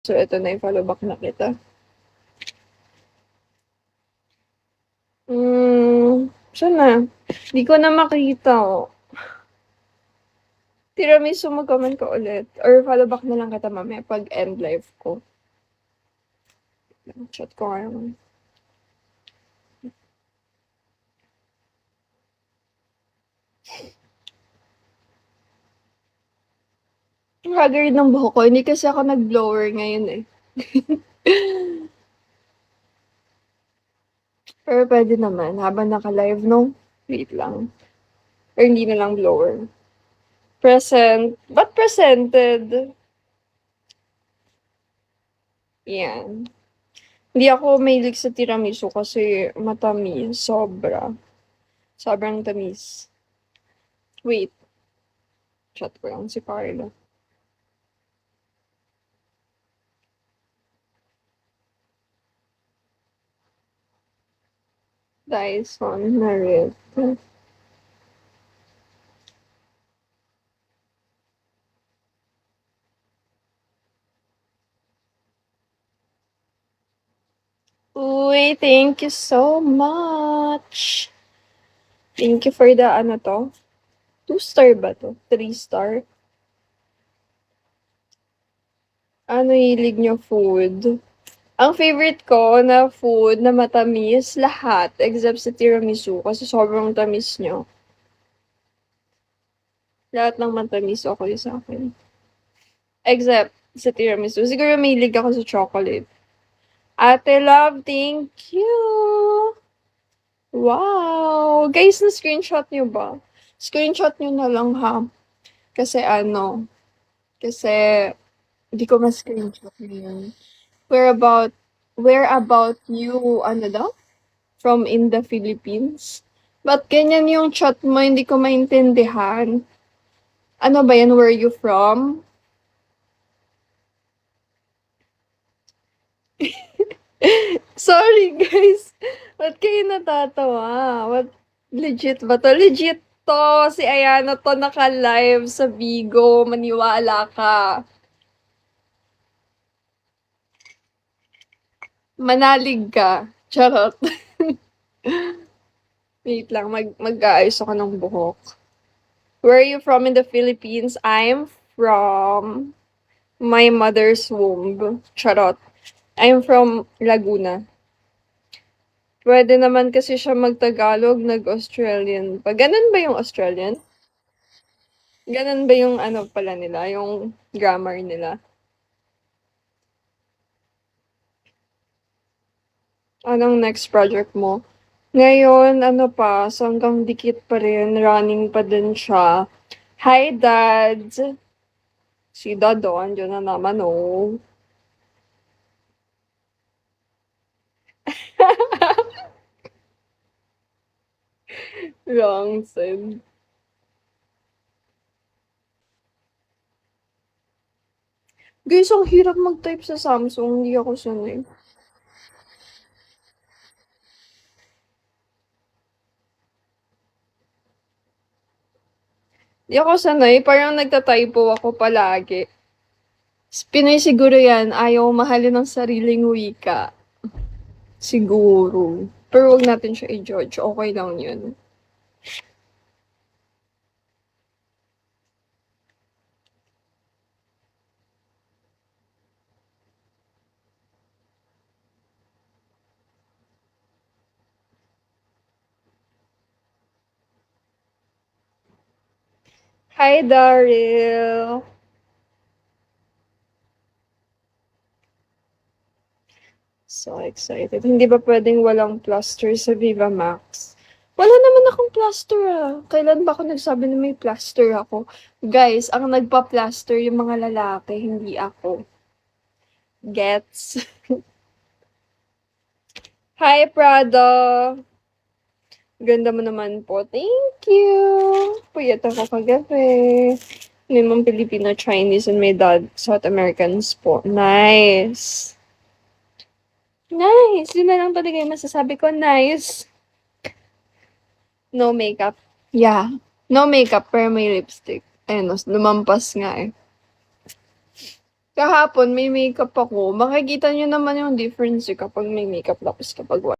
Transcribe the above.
So, ito na, i-follow back na kita. Saan na? Di ko na makita, oh. Tiramisu, mag-comment ka ulit. Or follow back na lang kita mamaya pag end live ko. Chat ko ngayon. Ang haggard ng buhok ko. Hindi kasi ako nag-blower ngayon eh. Pero pwede naman. Habang naka-live, no? Wait lang. Or hindi na lang blower. Present. Ba't presented? Yan. Hindi ako mahilig sa tiramisu kasi matamis. Sobra. Sobrang tamis. Wait. Chat ko lang si Carla. Dyson na rin. Uy, thank you so much. Thank you for the ano to? 2-star ba to? 3-star? Ano hilig nyo food? Ang favorite ko na food na matamis, lahat, except sa tiramisu, kasi sobrang tamis nyo. Lahat ng matamis, okay sa akin. Except sa tiramisu. Siguro mahilig ako sa chocolate. Ate Love, thank you! Wow! Guys, na-screenshot nyo ba? Screenshot nyo na lang ha. Kasi hindi ko ma-screenshot ngayon. Where about you, ano daw? From in the Philippines? Ba't ganyan yung chat mo? Hindi ko maintindihan. Ano ba yan? Where you from? Sorry, guys. Ba't kayo natatawa? Legit ba to? Legit to. Si Ayana to naka-live sa Vigo. Maniwala ka. Manalig ka. Charot. Wait lang, mag-aayos ako ng buhok. Where are you from in the Philippines? I'm from my mother's womb. Charot. I'm from Laguna. Pwede naman kasi siya mag-Tagalog, nag-Australian pa. Ganun ba yung Australian? Ganun ba yung ano pala nila, yung grammar nila? Anong next project mo? Ngayon, ano pa, hanggang dikit pa rin, running pa din siya. Hi, dads! Si Dado, andyan na naman, oh. Wrong side. Guys, ang hirap mag-type sa Samsung. Hindi ako sanay. Hindi ako sanay. Parang nagtatypo ako palagi. Pinoy siguro yan. Ayaw mahalin ng sariling wika. Siguro. Pero wag natin siya i-judge. Okay lang yun. Hi, Daryl! So excited. Hindi ba pwedeng walang plaster sa Viva Max? Wala naman akong plaster ah. Kailan ba ako nagsabi na may plaster ako? Guys, ang nagpa-plaster yung mga lalaki, hindi ako. Gets? Hi, Prada! Ganda mo naman po. Thank you! Puyat ako kagabi. May mga Filipino, Chinese, and may dad South Americans po. Nice! Nice! Yun na lang talaga yung masasabi ko. Nice! No makeup. Yeah. No makeup, pero may lipstick. Ayun, lumampas nga eh. Kahapon may makeup ako, makikita niyo naman yung difference, eh, kapag may makeup tapos kapag wala.